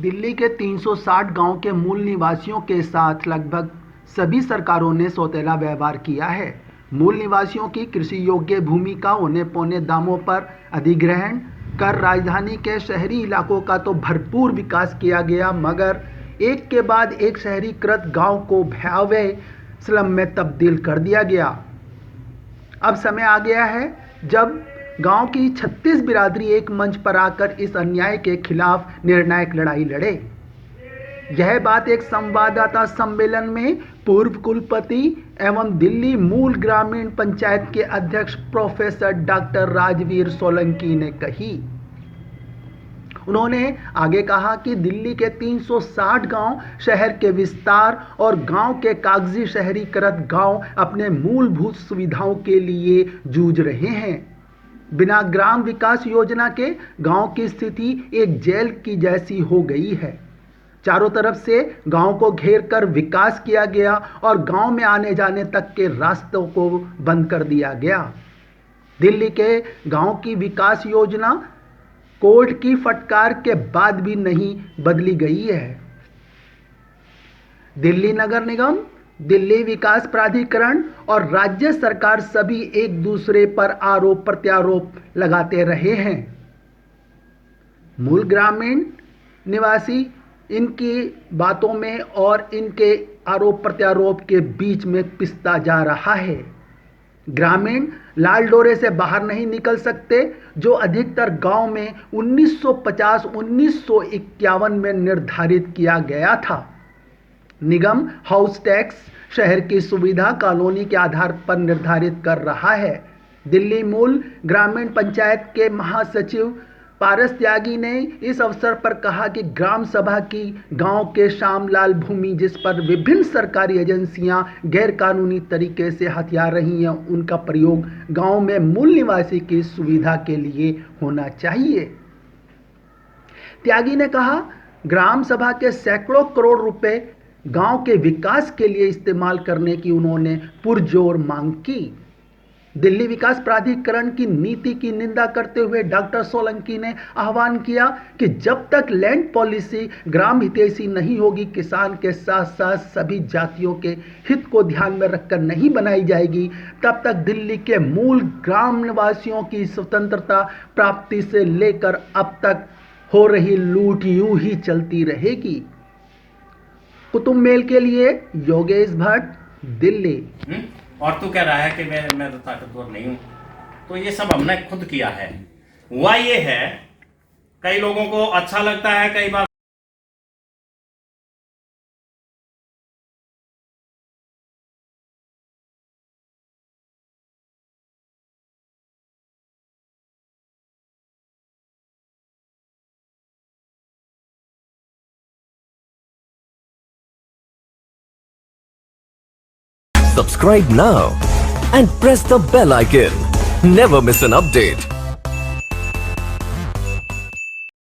दिल्ली के 360 गांव के मूल निवासियों के साथ लगभग सभी सरकारों ने सौतेला व्यवहार किया है। मूल निवासियों की कृषि योग्य भूमि का औने पौने दामों पर अधिग्रहण कर राजधानी के शहरी इलाकों का तो भरपूर विकास किया गया, मगर एक के बाद एक शहरीकृत गांव को भयावह स्लम में तब्दील कर दिया गया। अब समय आ गया है जब गांव की 36 बिरादरी एक मंच पर आकर इस अन्याय के खिलाफ निर्णायक लड़ाई लड़े। यह बात एक संवाददाता सम्मेलन में पूर्व कुलपति एवं दिल्ली मूल ग्रामीण पंचायत के अध्यक्ष प्रोफेसर डॉक्टर राजवीर सोलंकी ने कही। उन्होंने आगे कहा कि दिल्ली के 360 गांव शहर के विस्तार और गांव के कागजी शहरीकृत गांव अपने मूलभूत सुविधाओं के लिए जूझ रहे हैं। बिना ग्राम विकास योजना के गांव की स्थिति एक जेल की जैसी हो गई है। चारों तरफ से गांव को घेर कर विकास किया गया और गांव में आने जाने तक के रास्तों को बंद कर दिया गया। दिल्ली के गांव की विकास योजना कोर्ट की फटकार के बाद भी नहीं बदली गई है। दिल्ली नगर निगम, दिल्ली विकास प्राधिकरण और राज्य सरकार सभी एक दूसरे पर आरोप प्रत्यारोप लगाते रहे हैं। मूल ग्रामीण निवासी इनकी बातों में और इनके आरोप प्रत्यारोप के बीच में पिसता जा रहा है। ग्रामीण लाल डोरे से बाहर नहीं निकल सकते, जो अधिकतर गांव में 1950-1951 में निर्धारित किया गया था। निगम हाउस टैक्स शहर की सुविधा कॉलोनी के आधार पर निर्धारित कर रहा है। दिल्ली मूल ग्रामीण पंचायत के महासचिव पारस त्यागी ने इस अवसर पर कहा कि ग्राम सभा की गांव के श्यामलाल भूमि जिस पर विभिन्न सरकारी एजेंसियां गैरकानूनी तरीके से हथिया रही हैं, उनका प्रयोग गांव में मूल निवासी की सुविधा के लिए होना चाहिए। त्यागी ने कहा, ग्राम सभा के सैकड़ों करोड़ रुपए गांव के विकास के लिए इस्तेमाल करने की उन्होंने पुरजोर मांग की। दिल्ली विकास प्राधिकरण की नीति की निंदा करते हुए डॉक्टर सोलंकी ने आह्वान किया कि जब तक लैंड पॉलिसी ग्राम हितैषी नहीं होगी, किसान के साथ साथ सभी जातियों के हित को ध्यान में रखकर नहीं बनाई जाएगी, तब तक दिल्ली के मूल ग्राम निवासियों की स्वतंत्रता प्राप्ति से लेकर अब तक हो रही लूट यूं ही चलती रहेगी। कुतुब मेल के लिए योगेश भट्ट, दिल्ली। और तू कह रहा है कि मैं तो ताकतवर नहीं हूं, तो ये सब हमने खुद किया है। हुआ ये है, कई लोगों को अच्छा लगता है, कई बार Subscribe now and press the bell icon. Never miss an update.